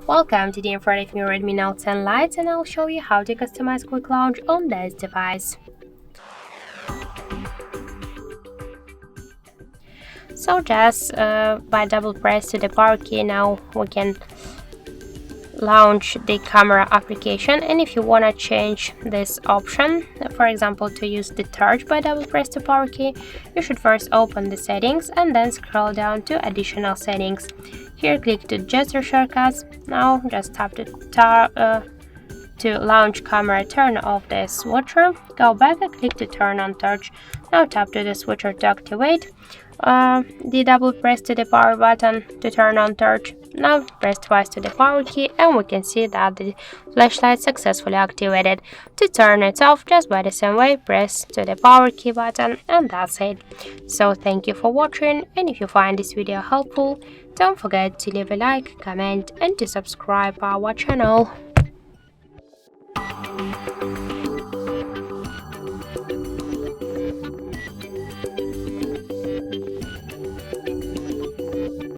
Welcome to the info of Xiaomi Redmi Note and Lite, and I'll show you how to customize quick launch on this device. So just by double press to the power key, now we can launch the camera application. And if you want to change this option, for example to use the torch, by double press to power key, you should first open the settings and then scroll down to additional settings. Here click to gesture shortcuts. Now just tap to launch camera, turn off the switcher, go back and click to turn on torch. Now tap to the switcher to activate. The double press to the power button to turn on torch. Now press twice to the power key and we can see that the flashlight successfully activated. To turn it off, just by the same way, press to the power key button, and that's it. So thank you for watching, and if you find this video helpful, don't forget to leave a like, comment and to subscribe our channel.